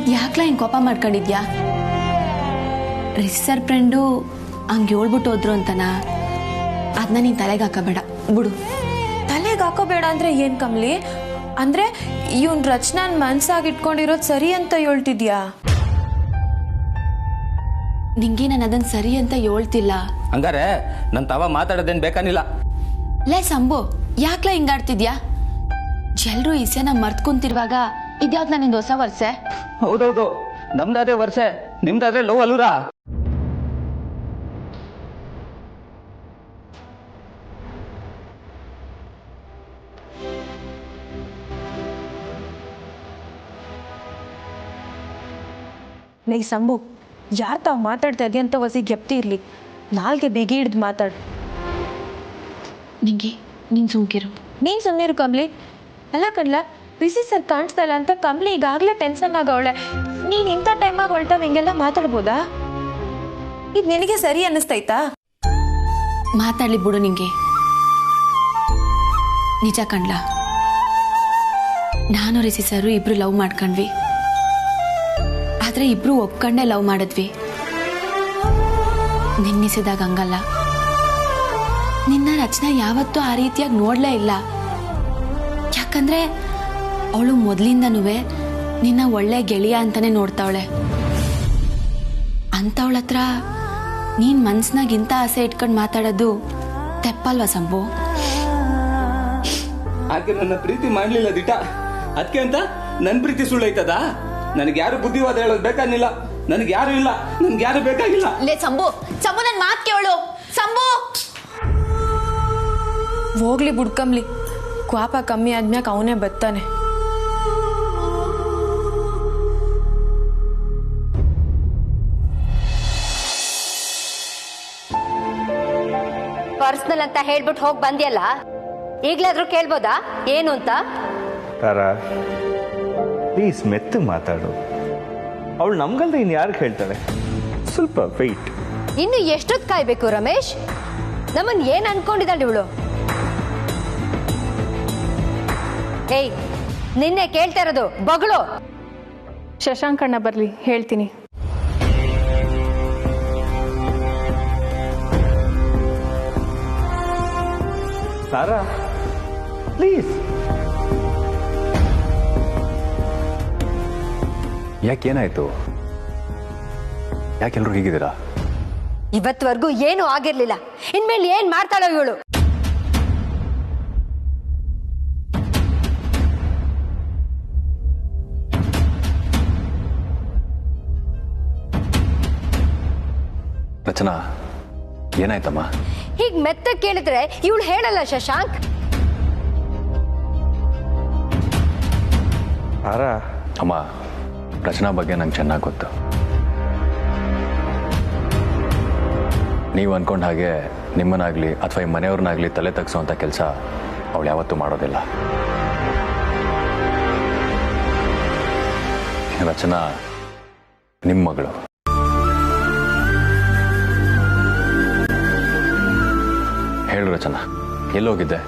ಇದು ಯಾಕ್ಲ ಹಿಂಗೆ ಕೋಪ ಮಾಡ್ಕೊಂಡಿದ್ಯಾ? ರಿಸರ್ ಫ್ರೆಂಡು ಹಂಗೆ ಹೇಳ್ಬಿಟ್ಟು ಹೋದ್ರು ಅಂತನಾ? ಅದನ್ನ ನೀನು ತಲೆಗೆ ಹಾಕಬೇಡ ಬಿಡು. ತಲೆಗೆ ಹಾಕೋಬೇಡ ಅಂದ್ರೆ ಏನ್ ಕಮ್ಲಿ? ಅಂದ್ರೆ ಇವನ್ ರಚನಾನ್ ಮನ್ಸಾಗಿಟ್ಕೊಂಡಿರೋದು ಸರಿ ಅಂತ ಹೇಳ್ತಿದ್ಯಾ? ನಿಂಗೆ ನಾನು ಅದನ್ನ ಸರಿ ಅಂತ ಹೇಳ್ತಿಲ್ಲ. ಹಂಗಾರೆ ನನ್ನ ತವ ಮಾತಾಡೋದೇನು ಬೇಕಾನಿಲ್ಲ. ಲೇ ಸಂಭು, ಯಾಕ್ಲ ಹಿಂಗಾಡ್ತಿದ್ಯಾ? ಎಲ್ರು ಈಸೆನ ಮರ್ತ್ ಕುಂತಿರುವಾಗ ಇದ್ಯಾವ್ದು ನಿಂದು ಹೊಸ ವರ್ಷೆ? ಹೌದೌದು, ನಮ್ದಾದ್ರೆ ವರ್ಷೆ, ನಿಮ್ದಾದ್ರೆ ಲವ್ ಅಲ್ಲೂರಾ? ಲೇ ಸಂಭು, ಯಾರು ತಾವು ಮಾತಾಡ್ತಾ ಇದೆಯಾ ಅಂತ ಹೊಸಿ ಗೆಪ್ತಿ ಇರ್ಲಿ, ನಾಲ್ಗೆ ಬಿಗಿ ಹಿಡ್ದು ಮಾತಾಡು. ನಿಂಗೆ ನೀನು ಸುಮ್ಕಿರು. ನೀನು ಸುಮ್ಮನಿರು ಕಮ್ಲಿ. ಅಲ್ಲ ಕಣ್ಲ, ಬಿಸಿ ಸರ್ ಕಾಣಿಸ್ತಾ ಇಲ್ಲ ಅಂತ ಕಮ್ಲಿ ಈಗಾಗಲೇ ಟೆನ್ಷನ್ ಆಗವಳೆ. ನೀನು ಇಂಥ ಟೈಮಾಗ ಹೊಲ್ಟಾವ ಹಿಂಗೆಲ್ಲ ಮಾತಾಡ್ಬೋದಾ? ಇದು ನಿನಗೆ ಸರಿ ಅನ್ನಿಸ್ತೈತಾ? ಮಾತಾಡ್ಲಿ ಬಿಡು. ನಿಂಗೆ ನಿಜ ಕಣ್ಲ, ನಾನು ರಿಸಿ ಸರು ಇಬ್ರು ಲವ್ ಮಾಡ್ಕೊಂಡ್ವಿ. ಆದ್ರೆ ಇಬ್ರು ಒಪ್ಕೊಂಡೇ ಲವ್ ಮಾಡಿದ್ವಿ. ನಿನ್ನಿಸಿದಾಗ ಹಂಗಲ್ಲ. ನಿನ್ನ ರಚನಾ ಯಾವತ್ತೂ ಆ ರೀತಿಯಾಗಿ ನೋಡ್ಲೇ ಇಲ್ಲ. ಯಾಕಂದ್ರೆ ಅವಳು ಮೊದಲಿಂದನೂ ನಿನ್ನ ಒಳ್ಳೆ ಗೆಳೆಯ ಅಂತಾನೆ ನೋಡ್ತಾವಳೆ. ಅಂತವಳ ಹತ್ರ ನೀನ್ ಮನ್ಸ್ನಾಗ ಇಂಥ ಆಸೆ ಇಟ್ಕೊಂಡು ಮಾತಾಡೋದು ತೆಪ್ಪಲ್ವಾ ಸಂಭು? ಆಕೆ ನನ್ನ ಪ್ರೀತಿ ಮಾಡ್ಲಿಲ್ಲ ದಿಟ, ಅದಕ್ಕೆ ಅಂತ ನನ್ನ ಪ್ರೀತಿ ಸುಳ್ಳೈತದ? ನನಗೆ ಯಾರು ಬುದ್ಧಿವಾದ ಹೇಳೋದು ಬೇಕಾಗಿಲ್ಲ. ನನಗೆ ಯಾರು ಇಲ್ಲ, ನನ್ಗೆ ಯಾರು ಬೇಕಾಗಿಲ್ಲ. ಲೇ ಸಂಭು, ಸಂಭು ನನ್ ಮಾತು ಕೇಳು. ಸಂಭು ಹೋಗ್ಲಿ ಬುಡ್ಕಂಬ್ಲಿ, ಕ್ವಾಪ ಕಮ್ಮಿ ಆದ್ಮ್ಯಾಕ ಅವನೇ ಬತ್ತಾನೆ. ಪರ್ಸನಲ್ ಅಂತ ಹೇಳ್ಬಿಟ್ಟು ಹೋಗಿ ಬಂದ್ಯಲ್ಲ, ಈಗ್ಲಾದ್ರೂ ಕೇಳ್ಬೋದಾ ಏನು ಅಂತ? ತಾರಾ, ಪ್ಲೀಸ್ ಮೆತ್ತು ಮಾತಾಡು. ಅವಳು ನಮ್ಗಲ್ದೆ ಇನ್ನು ಯಾರು ಹೇಳ್ತಾಳೆ? ಸ್ವಲ್ಪ ವೆಯ್ಟ್. ಇನ್ನು ಎಷ್ಟೊತ್ತು ಕಾಯ್ಬೇಕು ರಮೇಶ್? ನಮ್ಮನ್ ಏನ್ ಅನ್ಕೊಂಡಿದ್ದಾಳೆ ಇವಳು? ಏಯ್, ನಿನ್ನೆ ಕೇಳ್ತಾ ಇರೋದು ಬಗಳು. ಶಶಾಂಕಣ್ಣ ಬರ್ಲಿ, ಹೇಳ್ತೀನಿ. ತಾರಾ, ಪ್ಲೀಸ್. ಯಾಕೇನಾಯ್ತು? ಯಾಕೆಲ್ರು ಹೀಗಿದ್ದೀರಾ? ಇವತ್ವರೆಗೂ ಏನು ಆಗಿರ್ಲಿಲ್ಲ, ಇನ್ಮೇಲೆ ಏನ್ ಮಾಡ್ತಾಳೋ ಇವಳು? ರಚನಾ, ಏನಾಯ್ತಮ್ಮ? ಹೀಗ್ ಮೆತ್ತ ಕೇಳಿದ್ರೆ ಇವಳು ಹೇಳಲ್ಲ ಶಶಾಂಕ್. ತಾರಾ, ಅಮ್ಮ, ರಚನಾ ಬಗ್ಗೆ ನಂಗೆ ಚೆನ್ನಾಗಿ ಗೊತ್ತು. ನೀವು ಅನ್ಕೊಂಡ ಹಾಗೆ ನಿಮ್ಮನ್ನಾಗಲಿ ಅಥವಾ ಈ ಮನೆಯವ್ರನ್ನಾಗಲಿ ತಲೆ ತಗ್ಸೋವಂಥ ಕೆಲಸ ಅವಳು ಯಾವತ್ತೂ ಮಾಡೋದಿಲ್ಲ. ರಚನಾ ನಿಮ್ಮ ಮಗಳು. ಹೇಳು ರಚನಾ, ಎಲ್ಲೋಗಿದ್ದೆ?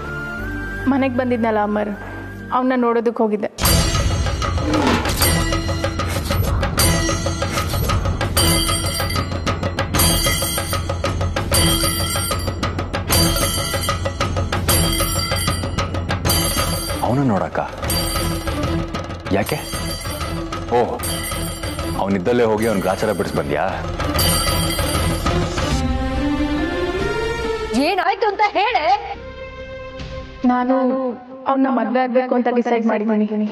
ಮನೆಗೆ ಬಂದಿದ್ನಲ್ಲ ಅಮ್ಮರ್, ಅವನ್ನ ನೋಡೋದಕ್ಕೆ ಹೋಗಿದ್ದೆ. ಅವನು ನೋಡಕ್ಕ? ಯಾಕೆ? ಓಹ್, ಅವನಿದ್ದಲ್ಲೇ ಹೋಗಿ ಅವ್ನ ಗ್ರಾಚಾರ ಬಿಡಿಸ್ ಬಂದ್ಯಾ? ಏನಾಯ್ತು ಅಂತ ಹೇಳೆ. ನಾನು ಅವನ್ನ ಮದುವೆ ಆಗ್ಬೇಕು ಅಂತ ಡಿಸೈಡ್ ಮಾಡಿದ್ದೀನಿ.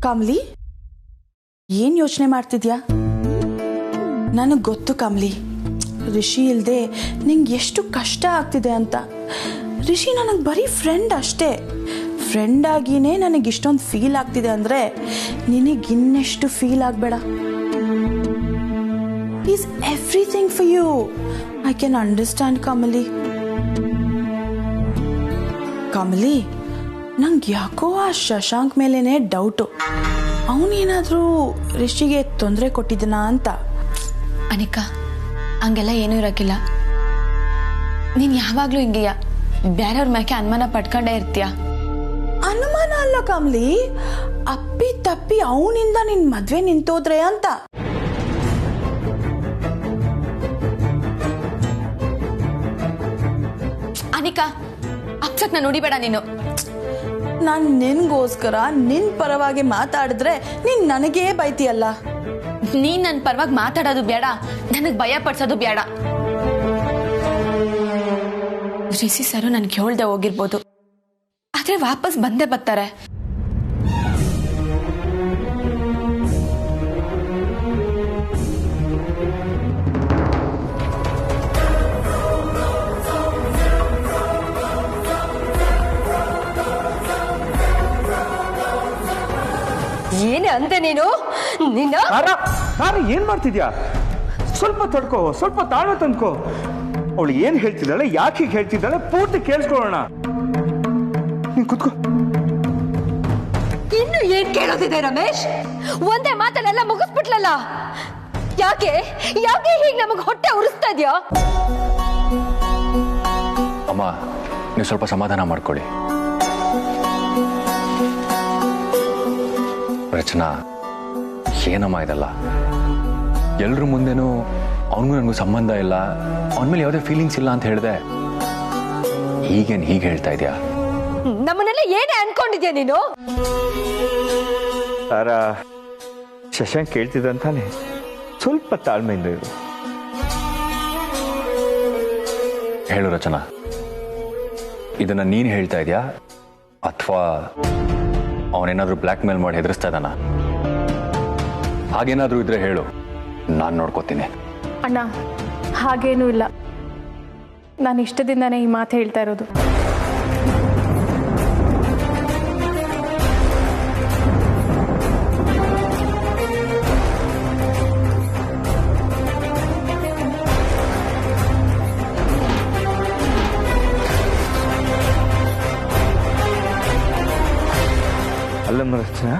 ಕಮಲಿ, ಏನ್ ಯೋಚನೆ ಮಾಡ್ತಿದ್ಯಾ? ನನಗೆ ಗೊತ್ತು ಕಮಲಿ, ರಿಷಿ ಇಲ್ಲದೆ ನಿಂಗೆ ಎಷ್ಟು ಕಷ್ಟ ಆಗ್ತಿದೆ ಅಂತ. ರಿಷಿ ನನಗೆ ಬರೀ ಫ್ರೆಂಡ್ ಅಷ್ಟೇ. ಫ್ರೆಂಡ್ ಆಗಿನೇ ನನಗೆ ಇಷ್ಟೊಂದು ಫೀಲ್ ಆಗ್ತಿದೆ ಅಂದರೆ ನಿನಗಿನ್ನೆಷ್ಟು ಫೀಲ್ ಆಗಬೇಡ. Is everything for you. I can understand Kamali. Kamali, ನಂಗೆ ಯಾಕೋ ಆ ಶಶಾಂಕ್ ಮೇಲೇನೆ ಡೌಟು. ಅವನೇನಾದರೂ ರಿಷಿಗೆ ತೊಂದರೆ ಕೊಟ್ಟಿದ್ದನಾ ಅಂತ. ಅನಿಕಾ, ಹಂಗೆಲ್ಲ ಏನೂ ಇರೋಕ್ಕಿಲ್ಲ. ನೀನು ಯಾವಾಗಲೂ ಹಿಂಗೆಯಾ, ಬೇರೆಯವ್ರ ಮ್ಯಾಕೆ ಅನುಮಾನ ಪಡ್ಕೊಂಡೇ ಇರ್ತೀಯ. ಅನುಮಾನ ಅಲ್ಲ ಕಮಲಿ, ಅಪ್ಪಿ ತಪ್ಪಿ ಅವನಿಂದ ನಿನ್ ಮದ್ವೆ ನಿಂತೋದ್ರೆ ಅಂತ. ಅನಿಕಾ, ಅಪ್ಸಕ್ ನಾನು ನೋಡಿಬೇಡ ನೀನು. ನಾನು ನಿನ್ಗೋಸ್ಕರ ನಿನ್ ಪರವಾಗಿ ಮಾತಾಡಿದ್ರೆ ನೀನ್ ನನಗೇ ಬೈತೀಯಲ್ಲ. ನೀನ್ ನನ್ನ ಪರವಾಗಿ ಮಾತಾಡೋದು ಬೇಡ, ನನಗೆ ಭಯ ಪಡ್ಸೋದು ಬೇಡ. ರಿಷಿ ಸರು ನನ್ಗೆ ಹೇಳ್ದೆ ಹೋಗಿರ್ಬೋದು, ಆದ್ರೆ ವಾಪಸ್ ಬಂದೇ ಬರ್ತಾರೆ. ಏನೇ ಅಂದೆ ನೀನು? ನಿನ್ನ ನಾನು ಏನ್ ಮಾಡ್ತಿದ್ಯಾ? ಸ್ವಲ್ಪ ತಡ್ಕೋ, ಸ್ವಲ್ಪ ತಾಳ್ಮೆ ತಂದ್ಕೋ. ಅವಳು ಏನ್ ಹೇಳ್ತಿದ್ದಾಳೆ, ಯಾಕೆ ಹೀಗೆ ಹೇಳ್ತಿದ್ದಾಳೆ ಪೂರ್ತಿ ಕೇಳಿಸ್ಕೊಳ್ಳೋಣ. ನೀನ್ ಕುತ್ಕೋ. ಇನ್ನು ಏನ್ ಕೇಳೋದಿದೆ ರಮೇಶ್? ಒಂದೇ ಮಾತಲ್ಲೆಲ್ಲ ಮುಗಿಸ್ಬಿಟ್ಲಲ್ಲ. ಯಾಕೆ ಯಾಕೆ ಹೀಗೆ ನಮಗ್ ಹೊಟ್ಟೆ ಉರಿಸ್ತಾ ಇದ್ಯಾ? ಅಮ್ಮ, ನೀವು ಸ್ವಲ್ಪ ಸಮಾಧಾನ ಮಾಡ್ಕೊಳ್ಳಿ. ರಚನಾ, ಏನಮ್ಮ ಇದಲ್ಲ? ಎಲ್ರ ಮುಂದೆನೂ ಅವನಿಗೂ ನನಗೂ ಸಂಬಂಧ ಇಲ್ಲ, ಅವನ ಮೇಲೆ ಯಾವುದೇ ಫೀಲಿಂಗ್ಸ್ ಇಲ್ಲ ಅಂತ ಹೇಳಿದೆ. ಹೀಗೇನು ಹೀಗೆ ಹೇಳ್ತಾ ಇದೆಯಾ? ನಮ್ಮನ್ನೆಲ್ಲ ಏನೇ ಅನ್ಕೊಂಡಿದ್ಯಾ ನೀನು? ತಾರಾ, ಶಶಾಂಕ್ ಕೇಳ್ತಿದ್ದಂತಾನೆ, ಸ್ವಲ್ಪ ತಾಳ್ಮೆಯಿಂದ ಇರು. ಹೇಳು ರಚನಾ, ಇದನ್ನ ನೀನು ಹೇಳ್ತಾ ಇದೆಯಾ ಅಥವಾ ಅವನೇನಾದ್ರೂ ಬ್ಲ್ಯಾಕ್ ಮೇಲ್ ಮಾಡಿ ಹೆದರಿಸ್ತಾ ಇದ್ದಾನ? ಹಾಗೇನಾದ್ರೂ ಇದ್ರೆ ಹೇಳು, ನಾನು ನೋಡ್ಕೋತೀನಿ. ಅಣ್ಣ, ಹಾಗೇನೂ ಇಲ್ಲ. ನಾನು ಇಷ್ಟದಿಂದಾನೇ ಈ ಮಾತು ಹೇಳ್ತಾ ಇರೋದು. ಅಲ್ಲಮ್ಮ ರಚನಾ,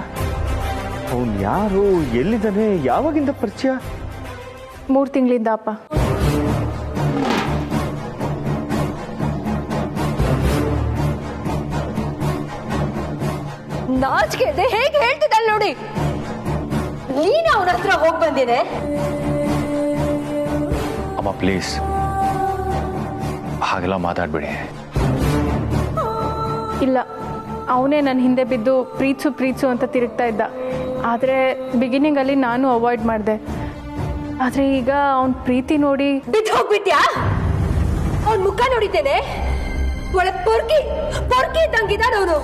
ಅವನು ಯಾರು, ಎಲ್ಲಿದ್ದಾನೆ, ಯಾವಾಗಿಂದ ಪರಿಚಯ? 3 ತಿಂಗಳಿಂದ ಅಪ್ಪ. ನಾಚಿಕೆ ಇದೆ, ಹೇಗೆ ಹೇಳ್ತಿದ್ದಲ್ಲ ನೋಡಿ. ನೀನು ಅವನ ಹತ್ರ ಹೋಗಿ ಬಂದಿದೆ. ಅಮ್ಮ ಪ್ಲೀಸ್, ಹಾಗೆಲ್ಲ ಮಾತಾಡ್ಬೇಡಿ. ಇಲ್ಲ, ಅವನೇ ನನ್ನ ಹಿಂದೆ ಬಿದ್ದು ಪ್ರೀತ್ಸು ಅಂತ ತಿರುಗ್ತಾ ಇದ್ದ. ಆದರೆ ಬಿಗಿನಿಂಗಲ್ಲಿ ನಾನು ಅವಾಯ್ಡ್ ಮಾಡಿದೆ. ಆದರೆ ಈಗ ಅವನ ಪ್ರೀತಿ ನೋಡಿ ಬಿದ್ದು ಹೋಗ್ಬಿಟ್ಯಾ? ಅವನ ಮುಖ ನೋಡಿದ್ದೇನೆ, ಒಳ್ಳೆ ಪೊರ್ಕಿ ಇದ್ದಂಗಿದ್ದಾನ ಅವನು.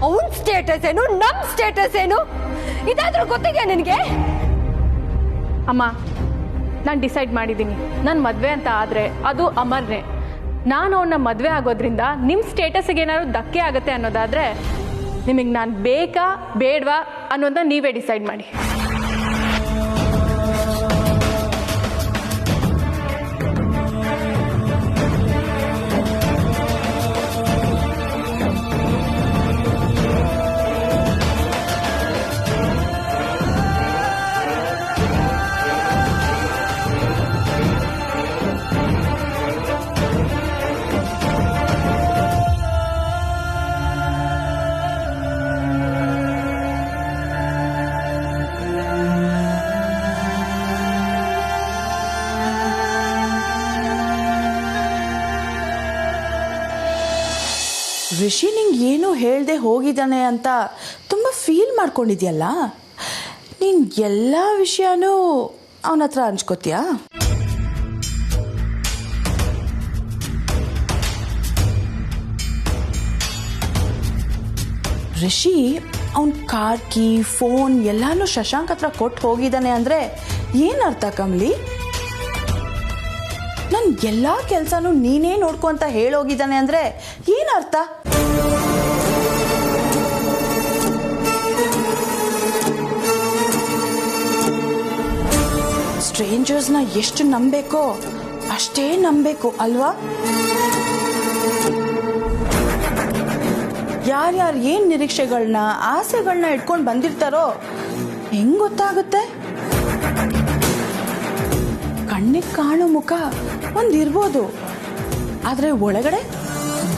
ಅವನ ಸ್ಟೇಟಸ್ ಏನು, ನಮ್ ಸ್ಟೇಟಸ್ ಏನು, ಇದಾದ್ರೂ ಗೊತ್ತಿದ್ಯಾ ನಿನಗೆ? ಅಮ್ಮ, ನಾನು ಡಿಸೈಡ್ ಮಾಡಿದ್ದೀನಿ. ನನ್ನ ಮದುವೆ ಅಂತ ಆದರೆ ಅದು ಅಮರ್ನೇ. ನಾನು ಅವನ್ನ ಮದುವೆ ಆಗೋದ್ರಿಂದ ನಿಮ್ಮ ಸ್ಟೇಟಸ್ಗೆ ಏನಾದ್ರು ಧಕ್ಕೆ ಆಗುತ್ತೆ ಅನ್ನೋದಾದರೆ ನಿಮಗೆ ನಾನು ಬೇಕಾ ಬೇಡವಾ ಅನ್ನೋದನ್ನ ನೀವೇ ಡಿಸೈಡ್ ಮಾಡಿ. ರಿಷಿ ನಿಂಗೆ ಏನು ಹೇಳ್ದೆ ಹೋಗಿದ್ದಾನೆ ಅಂತ ತುಂಬ ಫೀಲ್ ಮಾಡ್ಕೊಂಡಿದ್ಯಲ್ಲ. ನೀನು ಎಲ್ಲ ವಿಷಯನೂ ಅವನ ಹತ್ರ ಹಂಚ್ಕೋತೀಯಾ? ರಿಷಿ ಅವನ ಕಾರ್ ಕೀ ಫೋನ್ ಎಲ್ಲಾನು ಶಶಾಂಕ್ ಹತ್ರ ಕೊಟ್ಟು ಹೋಗಿದ್ದಾನೆ ಅಂದರೆ ಏನರ್ಥ ಕಮಲಿ? ನನ್ನ ಎಲ್ಲ ಕೆಲಸನೂ ನೀನೇ ನೋಡ್ಕೊ ಅಂತ ಹೇಳೋಗಿದ್ದಾನೆ ಅಂದರೆ ಏನರ್ಥ? ಸ್ಟ್ರೇಂಜರ್ಸ್ನ ಎಷ್ಟು ನಂಬೇಕೋ ಅಷ್ಟೇ ನಂಬೇಕು ಅಲ್ವಾ? ಯಾರ್ಯಾರು ಏನು ನಿರೀಕ್ಷೆಗಳನ್ನ ಆಸೆಗಳನ್ನ ಇಟ್ಕೊಂಡು ಬಂದಿರ್ತಾರೋ ಹೆಂಗ್ ಗೊತ್ತಾಗುತ್ತೆ? ಕಣ್ಣಿಗೆ ಕಾಣೋ ಮುಖ ಒಂದಿರ್ಬೋದು, ಆದರೆ ಒಳಗಡೆ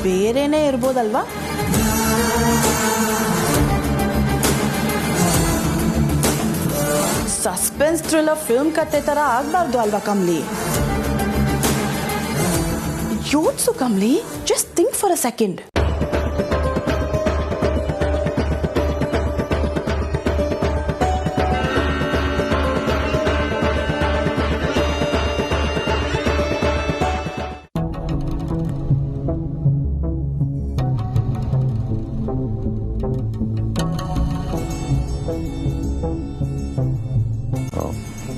ಬೇರೆನೇ ಇರ್ಬೋದಲ್ವಾ? ಸಸ್ಪೆನ್ಸ್ ಥ್ರಿಲ್ಲರ್ ಫಿಲ್ಮ್ ಕತೆ ಥರ ಆಗಬಾರ್ದು ಅಲ್ವಾ ಕಮ್ಲಿ? ಯೋಚಿಸು Kamli, just think for a second.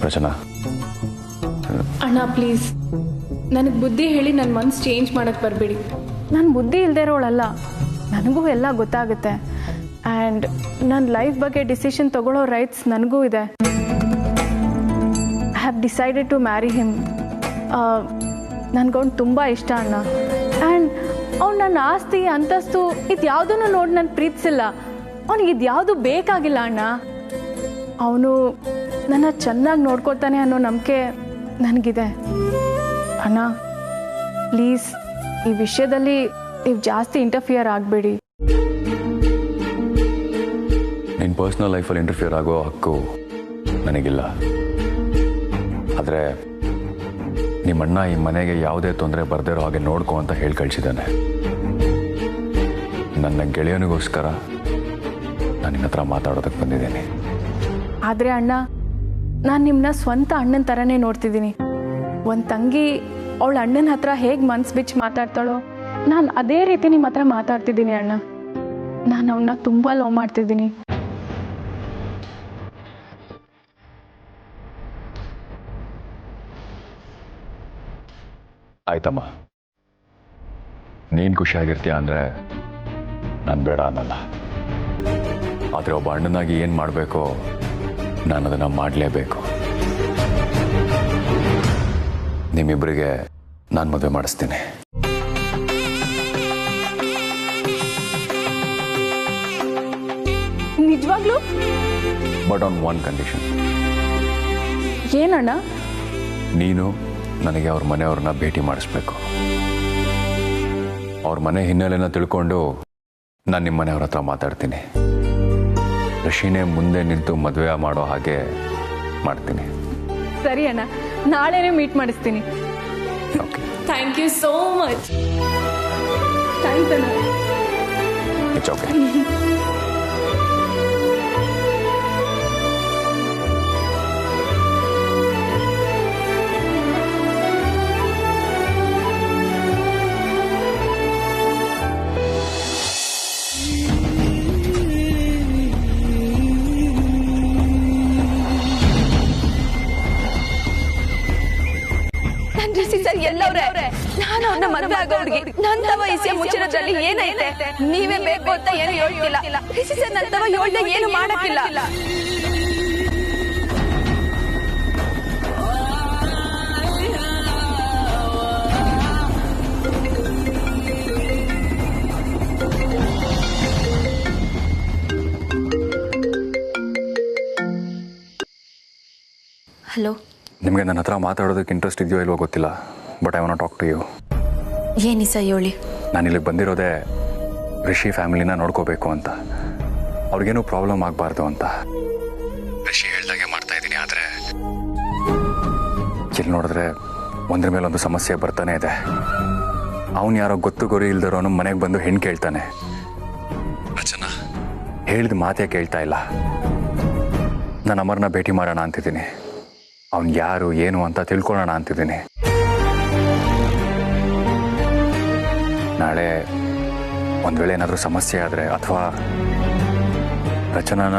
Rachana, ಅಣ್ಣ ಪ್ಲೀಸ್ ನನಗೆ ಬುದ್ಧಿ ಹೇಳಿ ನನ್ನ ಮನ್ಸು ಚೇಂಜ್ ಮಾಡೋಕ್ಕೆ ಬರಬೇಡಿ. ನಾನು ಬುದ್ಧಿ ಇಲ್ಲದೆ ಇರೋಳಲ್ಲ, ನನಗೂ ಎಲ್ಲ ಗೊತ್ತಾಗುತ್ತೆ. ಆ್ಯಂಡ್ ನನ್ನ ಲೈಫ್ ಬಗ್ಗೆ ಡಿಸಿಷನ್ ತಗೊಳ್ಳೋ ರೈಟ್ಸ್ ನನಗೂ ಇದೆ. I have decided to marry him. ನನಗವ್ನು ತುಂಬ ಇಷ್ಟ ಅಣ್ಣ. ಆ್ಯಂಡ್ ಅವ್ನು ನನ್ನ ಆಸ್ತಿ ಅಂತಸ್ತು ಇದು ಯಾವುದನ್ನು ನೋಡಿ ನಾನು ಪ್ರೀತಿಸಿಲ್ಲ. ಅವ್ನಿಗೆ ಇದು ಯಾವುದು ಬೇಕಾಗಿಲ್ಲ ಅಣ್ಣ. ಅವನು ನನ್ನ ಚೆನ್ನಾಗಿ ನೋಡ್ಕೊತಾನೆ ಅನ್ನೋ ನಂಬಿಕೆ ನನಗಿದೆ. ಅಣ್ಣ ಪ್ಲೀಸ್ ಈ ವಿಷಯದಲ್ಲಿ ನೀವು ಜಾಸ್ತಿ ಇಂಟರ್ಫಿಯರ್ ಆಗಬೇಡಿ. ನಿನ್ನ ಪರ್ಸ್ನಲ್ ಲೈಫಲ್ಲಿ ಇಂಟರ್ಫಿಯರ್ ಆಗೋ ಹಕ್ಕು ನನಗಿಲ್ಲ. ಆದರೆ ನಿಮ್ಮಣ್ಣ ಈ ಮನೆಗೆ ಯಾವುದೇ ತೊಂದರೆ ಬರದೇ ಇರೋ ಹಾಗೆ ನೋಡ್ಕೊ ಅಂತ ಹೇಳಿ ಕಳಿಸಿದ್ದಾನೆ. ನನ್ನ ಗೆಳೆಯನಿಗೋಸ್ಕರ ನಾನು ನಿನ್ನ ಹತ್ರ ಮಾತಾಡೋದಕ್ಕೆ ಬಂದಿದ್ದೀನಿ. ಆದರೆ ಅಣ್ಣ, ನಾನು ನಿಮ್ಮನ್ನ ಸ್ವಂತ ಅಣ್ಣನ ಥರನೇ ನೋಡ್ತಿದ್ದೀನಿ. ಒಂದು ತಂಗಿ ಅವಳ ಅಣ್ಣನ ಹತ್ರ ಹೇಗೆ ಮನ್ಸು ಬಿಚ್ಚಿ ಮಾತಾಡ್ತಾಳೋ ನಾನು ಅದೇ ರೀತಿ ನಿಮ್ಮ ಹತ್ರ ಮಾತಾಡ್ತಿದ್ದೀನಿ ಅಣ್ಣ. ನಾನು ಅವನ್ನ ತುಂಬ ಲವ್ ಮಾಡ್ತಿದ್ದೀನಿ. ಆಯ್ತಮ್ಮ, ನೀನು ಖುಷಿಯಾಗಿರ್ತೀಯ ಅಂದರೆ ನಾನು ಬೇಡ ಅನ್ನಲ್ಲ. ಆದರೆ ಒಬ್ಬ ಅಣ್ಣನಾಗಿ ಏನು ಮಾಡಬೇಕೋ ನಾನು ಅದನ್ನು ಮಾಡಲೇಬೇಕು. ನಿಮ್ಮಿಬ್ಬರಿಗೆ ನಾನು ಮದುವೆ ಮಾಡಿಸ್ತೀನಿ. ನಿಜವಾಗ್ಲೂ? But on one condition. ಏನಣ್ಣ? ನೀನು ನನಗೆ ಅವ್ರ ಮನೆಯವ್ರನ್ನ ಭೇಟಿ ಮಾಡಿಸ್ಬೇಕು. ಅವ್ರ ಮನೆ ಹಿನ್ನೆಲೆನ ತಿಳ್ಕೊಂಡು ನಾನು ನಿಮ್ಮ ಮನೆಯವ್ರ ಹತ್ರ ಮಾತಾಡ್ತೀನಿ. ಋಷಿನೇ ಮುಂದೆ ನಿಂತು ಮದುವೆ ಮಾಡೋ ಹಾಗೆ ಮಾಡ್ತೀನಿ. ಸರಿ ಅಣ್ಣ, ನಾಳೆನೇ ಮೀಟ್ ಮಾಡಿಸ್ತೀನಿ. Okay, thank you so much. Thanks ಅಣ್ಣ. It's okay. ನಾನು ಅವ್ರನ್ನ ಮದುವೆ ಆಗೋ ಹುಡುಗಿ. ನನ್ನ ವಯಸ್ಸಿನ ಮುಚ್ಚಿರೋದ್ರಲ್ಲಿ ಏನೈತೆ? ನೀವೇ ಬೇಕು ಅಂತ ಏನು ಹೇಳ್ತಿಲ್ಲ. ನನ್ನ ಹೇಳ್ದೆ ಏನು ಮಾಡಕ್ಕಿಲ್ಲ. ಹಲೋ, ನಿಮಗೆ ನನ್ನ ಹತ್ರ ಮಾತಾಡೋದಕ್ಕೆ ಇಂಟ್ರೆಸ್ಟ್ ಇದೆಯೋ ಇಲ್ವೋ ಗೊತ್ತಿಲ್ಲ, but I want to talk to you. ಏನಿ ಸರ್ ಹೇಳಿ. ನಾನು ಇಲ್ಲಿಗೆ ಬಂದಿರೋದೇ ರಿಷಿ ಫ್ಯಾಮಿಲಿನ ನೋಡ್ಕೋಬೇಕು ಅಂತ. ಅವ್ರಿಗೇನೂ ಪ್ರಾಬ್ಲಮ್ ಆಗಬಾರ್ದು ಅಂತ. ರಿಷಿ ಹೇಳ್ದಾಗೆ ಮಾಡ್ತಾ ಇದ್ದೀನಿ. ಆದರೆ ಇಲ್ಲಿ ನೋಡಿದ್ರೆ ಒಂದ್ರ ಮೇಲೊಂದು ಸಮಸ್ಯೆ ಬರ್ತಾನೆ ಇದೆ. ಅವನು ಯಾರೋ ಗೊತ್ತು ಗೊರಿ ಇಲ್ದಿರೋನು ಮನೆಗೆ ಬಂದು ಹೆಣ್ಣು ಕೇಳ್ತಾನೆ. ರಚನಾ ಹೇಳಿದ ಮಾತೇ ಕೇಳ್ತಾ ಇಲ್ಲ. ನಾನು ಅಮರ್ನ ಭೇಟಿ ಮಾಡೋಣ ಅಂತಿದ್ದೀನಿ. ಅವನು ಯಾರು ಏನು ಅಂತ ತಿಳ್ಕೊಳ್ಳೋಣ ಅಂತಿದ್ದೀನಿ. ನಾಳೆ ಒಂದು ವೇಳೆ ಏನಾದರೂ ಸಮಸ್ಯೆ ಆದರೆ ಅಥವಾ ರಚನಾನ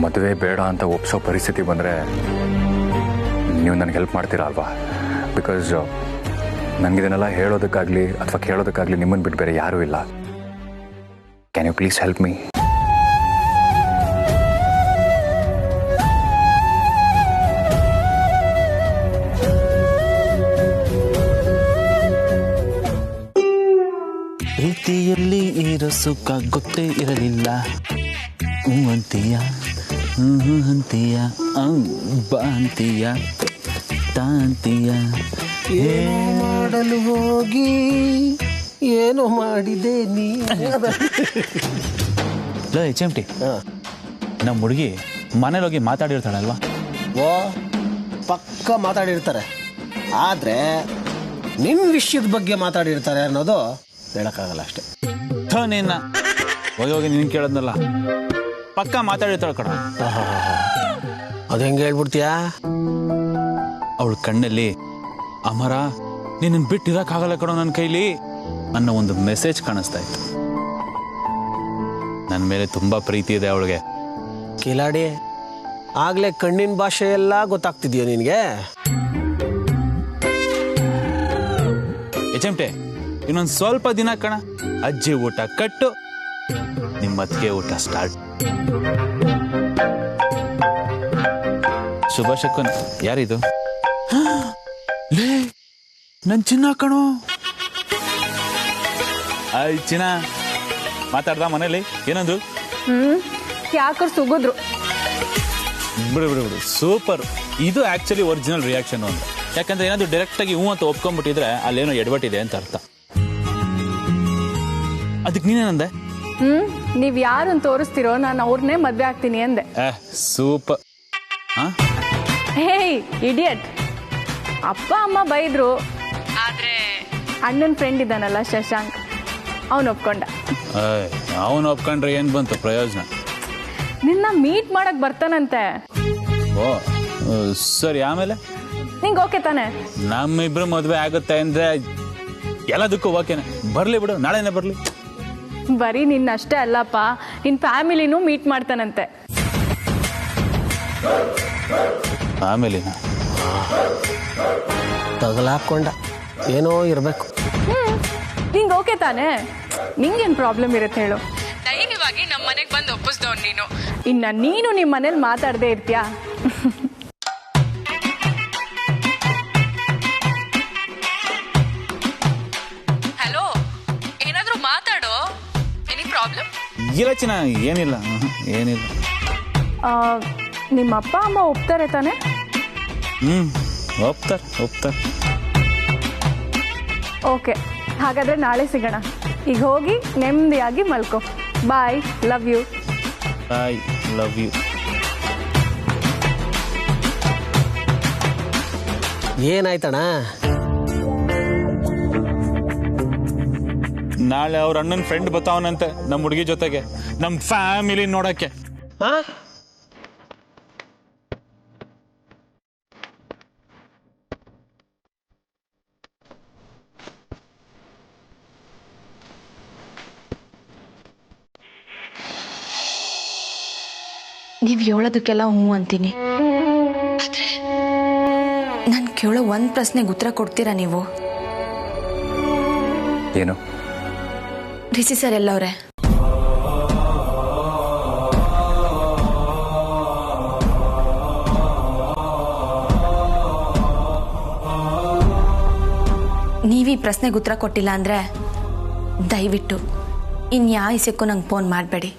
ಮದುವೆ ಬೇಡ ಅಂತ ಒಪ್ಸೋ ಪರಿಸ್ಥಿತಿ ಬಂದರೆ ನೀವು ನನಗೆ ಹೆಲ್ಪ್ ಮಾಡ್ತೀರಾ ಅಲ್ವಾ? ಬಿಕಾಸ್ ನನಗಿದನ್ನೆಲ್ಲ ಹೇಳೋದಕ್ಕಾಗಲಿ ಅಥವಾ ಕೇಳೋದಕ್ಕಾಗಲಿ ನಿಮ್ಮನ್ನು ಬಿಟ್ಟು ಬೇರೆ ಯಾರೂ ಇಲ್ಲ. Can you please help me? ಪ್ರೀತಿಯಲ್ಲಿ ಇರೋ ಸುಖ ಗೊತ್ತೇ ಇರಲಿಲ್ಲ. ಅಂತೀಯ ಅಂತೀಯ ಬಾ ಅಂತೀಯ ತಾಂತೀಯ. ಏನು ಮಾಡಲು ಹೋಗಿ ಏನು ಮಾಡಿದೆ ನೀ? HMT ನಮ್ಮ ಹುಡುಗಿ ಮನೇಲಿ ಹೋಗಿ ಮಾತಾಡಿರ್ತಾಳಲ್ವಾ? ಓ ಪಕ್ಕ ಮಾತಾಡಿರ್ತಾರೆ, ಆದರೆ ನಿನ್ನ ವಿಷಯದ ಬಗ್ಗೆ ಮಾತಾಡಿರ್ತಾರೆ ಅನ್ನೋದು ಹೇಳಕ್ಕಾಗಲ್ಲ ಅಷ್ಟೇ. ನಿನ್ನ ಹೋಗಿ ನಿನ್ ಕೇಳದ್ನಲ್ಲ, ಪಕ್ಕ ಮಾತಾಡಿರ್ತಾಳ ಕಣ. ಅದು ಹೆಂಗೆ ಹೇಳ್ಬಿಡ್ತೀಯಾ? ಅವಳ ಕಣ್ಣಲ್ಲಿ ಅಮರ ನಿನ್ನ ಬಿಟ್ಟಿರಕ್ಕಾಗಲ್ಲ ಕಣೋ ನನ್ನ ಕೈಲಿ ಅನ್ನೋ ಒಂದು ಮೆಸೇಜ್ ಕಾಣಿಸ್ತಾ ಇತ್ತು. ನನ್ನ ಮೇಲೆ ತುಂಬಾ ಪ್ರೀತಿ ಇದೆ ಅವಳಿಗೆ. ಕಿಲಾಡಿ, ಆಗ್ಲೇ ಕಣ್ಣಿನ ಭಾಷೆ ಎಲ್ಲ ಗೊತ್ತಾಗ್ತಿದ್ಯೋ ನಿನಗೆ? HMT ಇನ್ನೊಂದು ಸ್ವಲ್ಪ ದಿನ ಕಣ, ಅಜ್ಜಿ ಊಟ ಕಟ್ಟು, ನಿಮ್ಮ ಅತ್ತಿಗೆ ಊಟ ಸ್ಟಾರ್ಟ್. ಶುಭ ಶಕುನ್. ಯಾರಿದು? ಲೇ ನನ್ ಚಿನ್ನ ಕಣೋ. ಚಿನ್ನ ಮಾತಾಡ್ದ ಮನೇಲಿ ಏನಂದ್ರು? ಯಾಕರ್ ಸುಗಿದ್ರು. ಬಿಡು ಬಿಡು ಬಿಡು, ಸೂಪರ್. ಇದು ಆಕ್ಚುಲಿ ಒರಿಜಿನಲ್ ರಿಯಾಕ್ಷನ್ ಅಂತ. ಯಾಕಂದ್ರೆ ಏನಾದ್ರು ಡೈರೆಕ್ಟ್ ಆಗಿ ಅಂತ ಒಪ್ಕೊಂಡ್ಬಿಟ್ಟಿದ್ರೆ ಅಲ್ಲೇನೋ ಎಡವಟ್ಟಿದೆ ಅಂತ ಅರ್ಥ. ಅದಕ್ಕೆ ನೀನೇನಂದೆ? ನೀವ್ ಯಾರನ್ನ ತೋರಿಸ್ತಿರೋ ನಾನು ಅವ್ರನ್ನೇ ಮದ್ವೆ ಆಗ್ತೀನಿ ಅಂದೆ. ಸೂಪರ್. ಹೇಯ್ ಇಡಿಯಟ್, ಅಪ್ಪ ಅಮ್ಮ ಬೈದ್ರು, ಆದ್ರೆ ಅಣ್ಣನ ಫ್ರೆಂಡ್ ಇದ್ದಾನಲ್ಲ ಶಶಾಂಕ್, ಅವನು ಒಪ್ಕೊಂಡ. ಅವನು ಒಪ್ಕೊಂಡ್ರೆ ಏನ್ ಬಂತು ಪ್ರಯೋಜನ? ನಿನ್ನ ಮೀಟ್ ಮಾಡಕ್ ಬರ್ತಾನಂತೆ. ಓ ಸರಿ, ಆಮೇಲೆ ನಿಂಗೆ ಓಕೆ ತಾನೆ? ನಮ್ಮಿಬ್ರು ಮದ್ವೆ ಆಗುತ್ತೆ ಅಂದ್ರೆ ಎಲ್ಲದಕ್ಕೂ ಓಕೆನೆ. ಬರ್ಲಿ ಬಿಡು, ನಾಳೆನೆ ಬರ್ಲಿ. ಬರೀ ನಿನ್ನ ಅಷ್ಟೇ ಅಲ್ಲಪ್ಪ, ನಿನ್ ಫ್ಯಾಮಿಲಿನೂ ಮೀಟ್ ಮಾಡ್ತಾನಂತೆ. ಫ್ಯಾಮಿಲಿನ ತಗಲಾಕೊಂಡ ಏನೋ ಇರಬೇಕು. ನಿಂಗೆ ಓಕೆ ತಾನೆ? ನಿಂಗೇನು ಪ್ರಾಬ್ಲಮ್ ಇರುತ್ತೆ ಹೇಳು? ಧೈರ್ಯವಾಗಿ ನಮ್ಮ ಮನೆಗೆ ಬಂದು ಒಪ್ಪಿಸ್ದವ್ ನೀನು. ಇನ್ನ ನೀನು ನಿಮ್ಮ ಮನೇಲಿ ಮಾತಾಡದೆ ಇರ್ತೀಯಾ? ಹಲೋ, ಏನಾದ್ರೂ ಮಾತಾಡೋ. Any problem? ಇಲ್ಲ ಚಿನ್ನ, ಏನಿಲ್ಲ ಏನಿಲ್ಲ. ನಿಮ್ಮ ಅಪ್ಪ ಅಮ್ಮ ಒಪ್ತಾರೆ ತಾನೆ? ಒಪ್ತಾರೆ. ಓಕೆ, ಹಾಗಾದ್ರೆ ನಾಳೆ ಸಿಗೋಣ. ಈಗ ಹೋಗಿ ನೆಮ್ಮದಿಯಾಗಿ ಮಲ್ಕೋ. Bye, love you. I love you. ಏನಾಯ್ತಣ್ಣ? ನಾಳೆ ಅವ್ರ ಅಣ್ಣನ ಫ್ರೆಂಡ್ ಬರ್ತಾವನಂತೆ ನಮ್ಮ ಹುಡುಗಿ ಜೊತೆಗೆ, ನಮ್ಮ ಫ್ಯಾಮಿಲಿ ನೋಡಕ್ಕೆ. ನೀವು ಹೇಳೋದಕ್ಕೆಲ್ಲ ಹ್ಞೂ ಅಂತೀನಿ. ನಾನು ಕೇಳೋ ಒಂದು ಪ್ರಶ್ನೆಗೆ ಉತ್ತರ ಕೊಡ್ತೀರಾ ನೀವು? ಏನು? ರಿಷಿ ಸರ್ ಎಲ್ಲವ್ರೆ? ನೀವೀ ಪ್ರಶ್ನೆಗೆ ಉತ್ತರ ಕೊಟ್ಟಿಲ್ಲ ಅಂದರೆ ದಯವಿಟ್ಟು ಇನ್ಯಾವ ವಿಷಯಕ್ಕೂ ನಂಗೆ ಫೋನ್ ಮಾಡಬೇಡಿ.